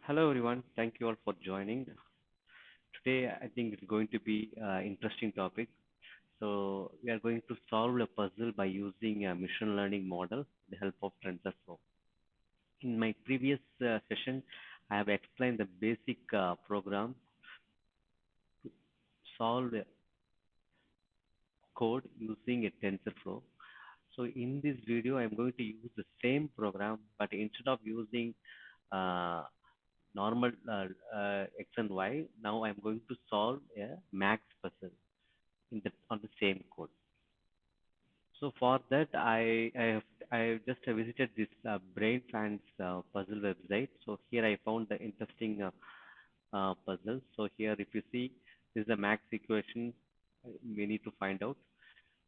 Hello everyone, thank you all for joining. Today I think it's going to be an interesting topic. So we are going to solve a puzzle by using a machine learning model with the help of TensorFlow. In my previous session, I have explained the basic program to solve a code using a TensorFlow. So in this video, I'm going to use the same program, but instead of using uh, normal X and Y, now I'm going to solve a max puzzle on the same code. So for that, I have just visited this Brain Fans puzzle website. So here I found the interesting puzzle. So here, if you see, this is the max equation we need to find out.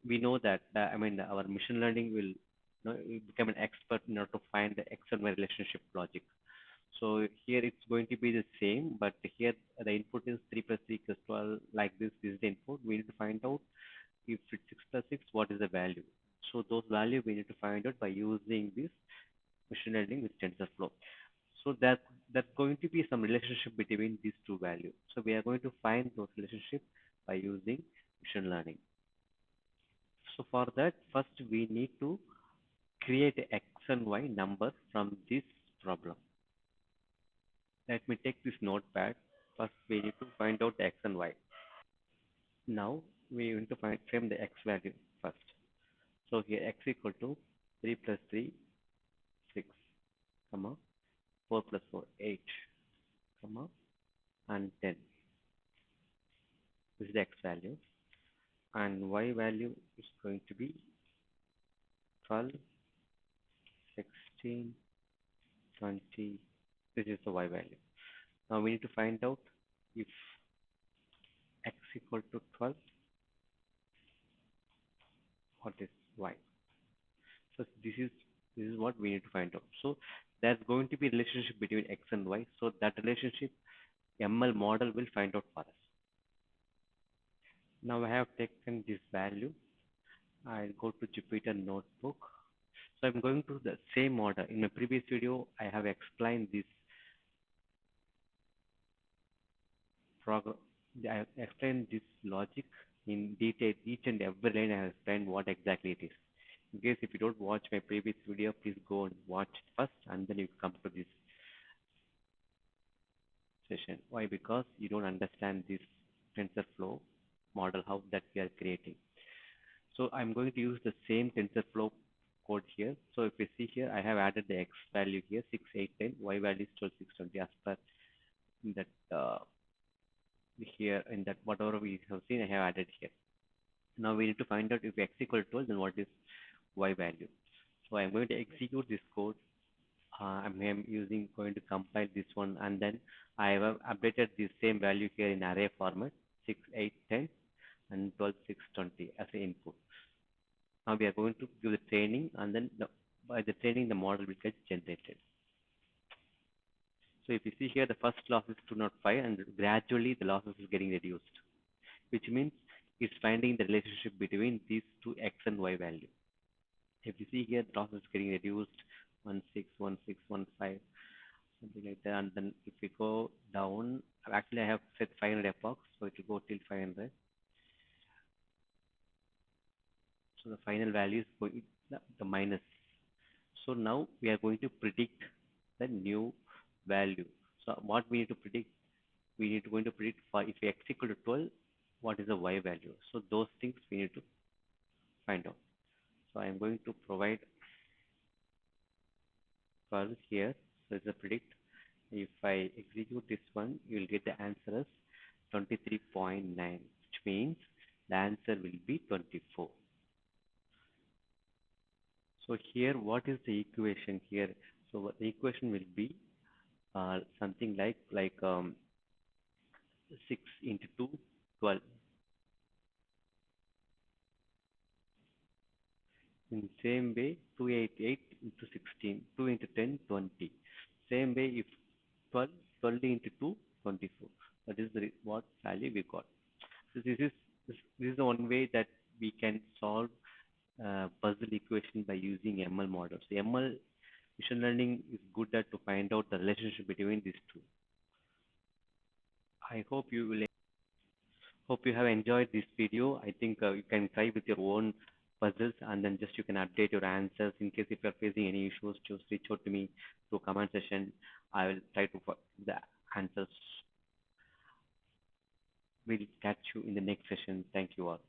We know that our machine learning will become an expert in order to find the X and Y relationship logic. So here it's going to be the same, but here the input is 3 plus 3 equals 12. Like this is the input. We need to find out if it's 6 plus 6, what is the value? So those value we need to find out by using this machine learning with TensorFlow. So that's going to be some relationship between these two values. So we are going to find those relationship by using machine learning. So for that, first we need to create a x and y number from this problem. Let me take this notepad. First we need to find out the x and y. Now we need to frame the x value first. So here x equal to 3 plus 3, 6, comma, 4 plus 4, 8, comma, and 10. This is the x value. And y value is going to be 12, 16, 20. This is the y value. Now we need to find out if x equal to 12, what is y. So this is what we need to find out. So there's going to be a relationship between x and y. So that relationship ML model will find out for us. Now I have taken this value. I'll go to Jupyter Notebook. So I'm going to the same order. In my previous video, I have explained this program. I have explained this logic in detail. Each and every line I have explained what exactly it is. In case if you don't watch my previous video, please go and watch it first and then you come to this session. Why? Because you don't understand this TensorFlow model, how that we are creating. So I'm going to use the same TensorFlow code here. So if you see here, I have added the x value here, 6, 8, 10, y value is 12, 6, 20, as per that here in that whatever we have seen, I have added here. Now we need to find out if x equal to 12, then what is y value. So I'm going to execute this code. I'm using going to compile this one, and then I have updated the same value here in array format, 6, 8, 10, and 12, 6, 20 as an input. Now we are going to do the training, and then by the training, the model will get generated. So if you see here, the first loss is 205, and gradually the losses is getting reduced, which means it's finding the relationship between these two x and y value. If you see here, the loss is getting reduced, 16, 16, 15, something like that. And then if we go down, actually I have set 500 epochs, so it will go till 500. So the final value is going the minus. So now we are going to predict the new value. So what we need to predict, we need to going to predict for if x equal to 12, what is the y value. So those things we need to find out. So I am going to provide 12 here. So it's a predict. If I execute this one, you will get the answer as 23.9, which means the answer will be 24. So here, what is the equation here? So the equation will be something like 6 into 2, 12. In same way, 288 into 16, 2 into 10, 20. Same way, if 12, 12 into 2, 24. That is the what value we got. So this is the one way that we can solve puzzle equation by using ML models. So ML Machine learning is good at to find out the relationship between these two. I hope you have enjoyed this video. I think you can try with your own puzzles and then just you can update your answers. In case if you're facing any issues, just reach out to me through comment section. I will try to the answers. We'll catch you in the next session. Thank you all.